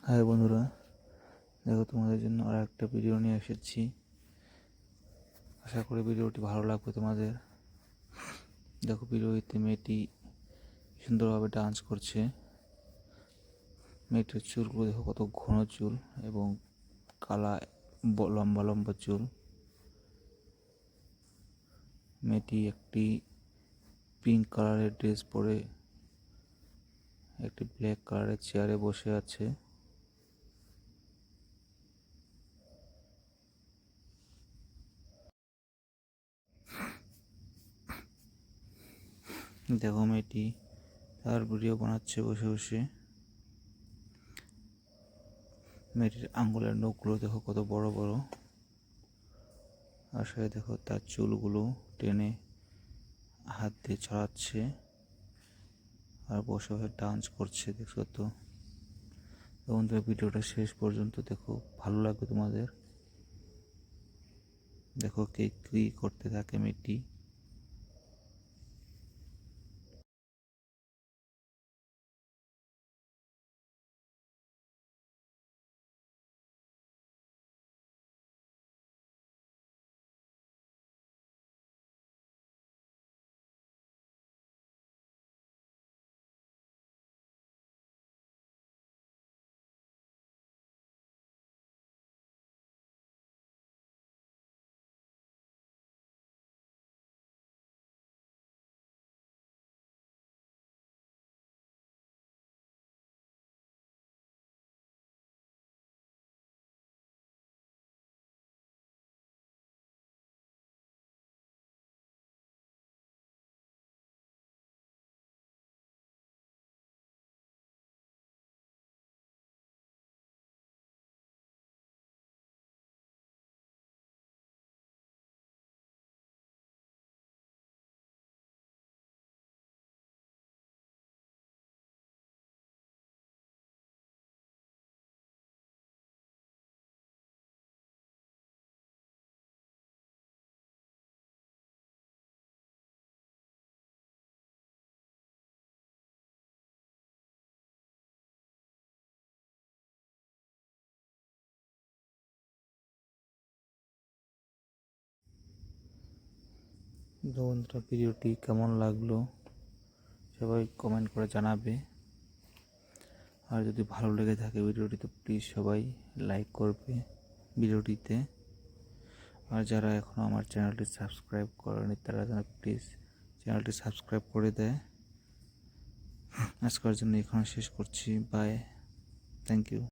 High বন্ধুরা, দেখো তোমাদের জন্য আর একটা ভিডিও নিয়ে এসেছি। আশা করি ভিডিওটি ভালো লাগবে তোমাদের। দেখো, ভিডিওতে মেয়েটি সুন্দরভাবে ডান্স করছে। মেয়েটির চুলগুলো দেখো, কত ঘন চুল এবং কালা লম্বা লম্বা চুল। মেয়েটি একটি পিঙ্ক কালারের ড্রেস পরে একটি ব্ল্যাক কালারের চেয়ারে বসে আছে। দেখো, মেয়েটি তার ভিডিও বানাচ্ছে বসে বসে। মেয়েটির আঙ্গুলের নখগুলো দেখো কত বড় বড়। আর সাথে দেখো তার চুলগুলো টেনে হাত দিয়ে ছড়াচ্ছে আর বসে বসে ডান্স করছে। দেখছো তো বন্ধুরা, ভিডিওটা শেষ পর্যন্ত দেখো, ভালো লাগবে তোমাদের। দেখো কে কি করতে থাকে মেয়েটি। বন্ধুরা, ভিডিওটি কেমন লাগলো সবাই কমেন্ট করে জানাবে। আর যদি ভালো লেগে থাকে ভিডিওটি, তো প্লিজ সবাই লাইক করবে ভিডিওটিতে। আর যারা এখনও আমার চ্যানেলটি সাবস্ক্রাইব করেনি তারা যেন প্লিজ চ্যানেলটি সাবস্ক্রাইব করে দেয়। আজকের জন্য এখানে শেষ করছি। Bye, thank you.